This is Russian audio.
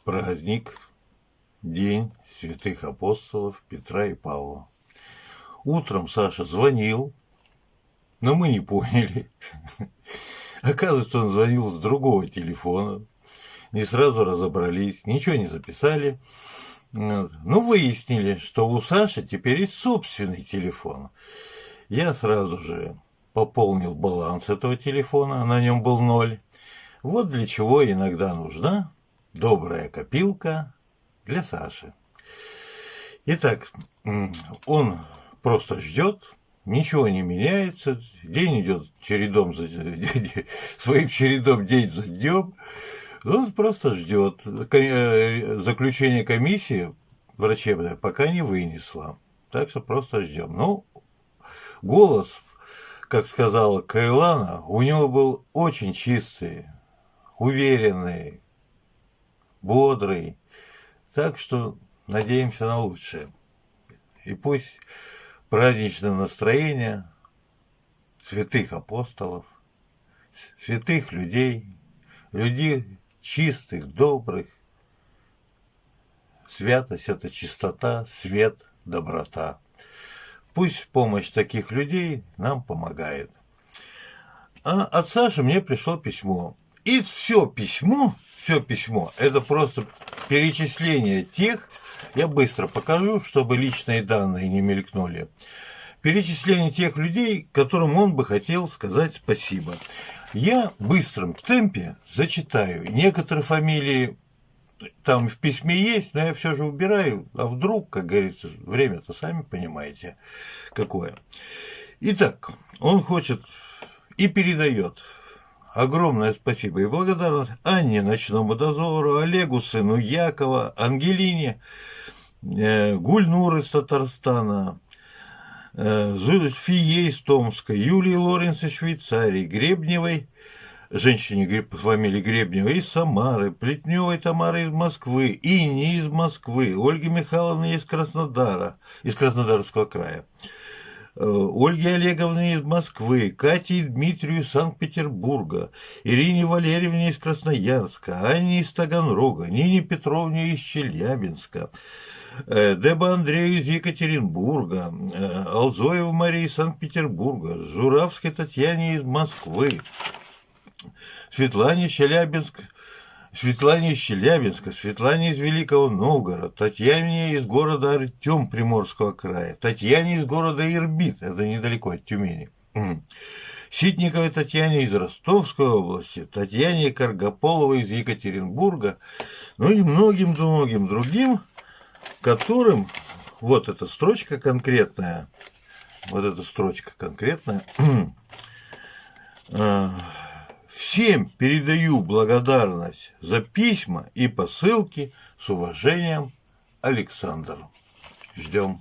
праздник, день святых апостолов Петра и Павла. Утром Саша звонил, но мы не поняли. Оказывается, он звонил с другого телефона. Не сразу разобрались, ничего не записали. Ну, выяснили, что у Саши теперь есть собственный телефон. Я сразу же пополнил баланс этого телефона, на нем был 0. Вот для чего иногда нужна добрая копилка для Саши. Итак, он просто ждет, ничего не меняется, день идет своим чередом день за днем. Он просто ждет. Заключение комиссии врачебное пока не вынесла. Так что просто ждем. Ну, голос, как сказала Каэлана, у него был очень чистый, уверенный, бодрый. Так что надеемся на лучшее. И пусть праздничное настроение святых апостолов, святых людей, людей чистых, добрых. Святость – это чистота, свет, доброта. Пусть помощь таких людей нам помогает. А от Саши мне пришло письмо. И все письмо – это просто перечисление тех, я быстро покажу, чтобы личные данные не мелькнули. Перечисление тех людей, которым он бы хотел сказать спасибо. Я в быстром темпе зачитаю. Некоторые фамилии там в письме есть, но я все же убираю. А вдруг, как говорится, время-то сами понимаете, какое. Итак, он хочет и передает огромное спасибо и благодарность Анне Ночному Дозору, Олегу, сыну Якова, Ангелине, Гульнур из Татарстана, Зульфие из Томска, Юлии Лоренс из Швейцарии, Гребневой, женщине по фамилии Гребнева из Самары, Плетневой Тамары из Москвы, Инни из Москвы, Ольги Михайловны из Краснодара, из Краснодарского края, Ольги Олеговны из Москвы, Кате и Дмитрию из Санкт-Петербурга, Ирине Валерьевне из Красноярска, Анне из Таганрога, Нине Петровне из Челябинска, Деба Андрею из Екатеринбурга, Алзоеву Марии из Санкт-Петербурга, Журавской Татьяне из Москвы, Светлане из Челябинска, Светлане из Великого Новгорода, Татьяне из города Артем Приморского края, Татьяне из города Ирбит, это недалеко от Тюмени, Ситниковой Татьяне из Ростовской области, Татьяне Каргополовой из Екатеринбурга, ну и многим другим, которым вот эта строчка конкретная, всем передаю благодарность за письма и посылки. С уважением, Александр. Ждем.